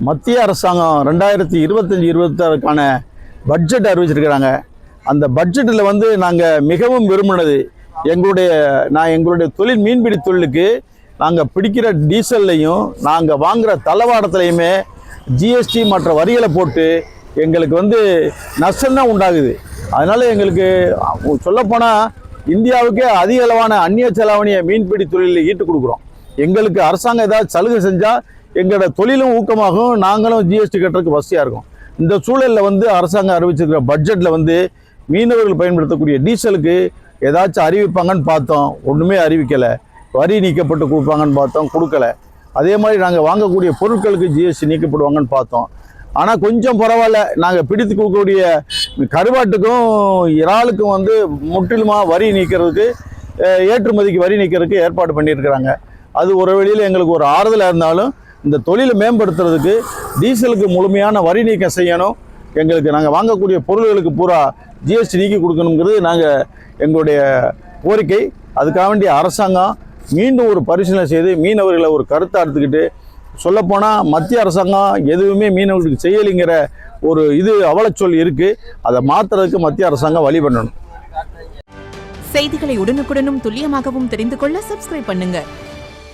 மத்திய அரசாங்கம் 2025-26க்கான பட்ஜெட் அறிவிச்சிருக்கிறாங்க. அந்த பட்ஜெட்டில் வந்து நாங்கள் மிகவும் விரும்பினது எங்களுடைய தொழில் மீன்பிடி தொழிலுக்கு நாங்கள் பிடிக்கிற டீசல்லையும் நாங்கள் வாங்குகிற தளவாடத்துலையுமே ஜிஎஸ்டி மற்ற வரிகளை போட்டு எங்களுக்கு வந்து நஷ்டம்தான் உண்டாகுது. அதனால் எங்களுக்கு சொல்லப்போனால் இந்தியாவுக்கே அதிக அளவான அந்நிய செலாவணியை மீன்பிடி தொழிலில் ஈட்டு கொடுக்குறோம். எங்களுக்கு அரசாங்கம் ஏதாவது சலுகை செஞ்சால் எங்களோட தொழிலும் ஊக்கமாகும், நாங்களும் ஜிஎஸ்டி கட்டுறதுக்கு வசதியாக இருக்கும். இந்த சூழலில் வந்து அரசாங்கம் அறிவிச்சிருக்கிற பட்ஜெட்டில் வந்து மீனவர்கள் பயன்படுத்தக்கூடிய டீசலுக்கு ஏதாச்சும் அறிவிப்பாங்கன்னு பார்த்தோம், ஒன்றுமே அறிவிக்கலை. வரி நீக்கப்பட்டு கொடுப்பாங்கன்னு பார்த்தோம், கொடுக்கலை. அதே மாதிரி நாங்கள் வாங்கக்கூடிய பொருட்களுக்கு ஜிஎஸ்டி நீக்கப்படுவாங்கன்னு பார்த்தோம். ஆனால் கொஞ்சம் பரவாயில்ல, நாங்கள் பிடித்து கொடுக்கக்கூடிய கருவாட்டுக்கும் இறாலுக்கும் வந்து முற்றிலுமாக வரி நீக்கிறதுக்கு, ஏற்றுமதிக்கு வரி நீக்கிறதுக்கு ஏற்பாடு பண்ணியிருக்கிறாங்க. அது ஒரு வழியில் எங்களுக்கு ஒரு ஆறுதலாக இருந்தாலும் இந்த தொழிலை மேம்படுத்துறதுக்கு டீசலுக்கு முழுமையான வரி நீக்கம் செய்யணும். நாங்கள் வாங்கக்கூடிய பொருள்களுக்கு பூரா ஜிஎஸ்டி நீக்கி கொடுக்கணுங்கிறது எங்களுடைய கோரிக்கை. அதுக்காக வேண்டிய அரசாங்கம் மீண்டும் ஒரு பரிசீலனை செய்து மீனவர்களை ஒரு கருத்தை எடுத்துக்கிட்டு, சொல்லப்போனால் மத்திய அரசாங்கம் எதுவுமே மீனவர்களுக்கு செய்யலைங்கிற ஒரு அவலச்சொல் இருக்குது. அதை மாற்றுறதுக்கு மத்திய அரசாங்கம் வழி பண்ணணும். செய்திகளை உடனுக்குடனும் துல்லியமாகவும் தெரிந்து கொள்ள சப்ஸ்கிரைப் பண்ணுங்க.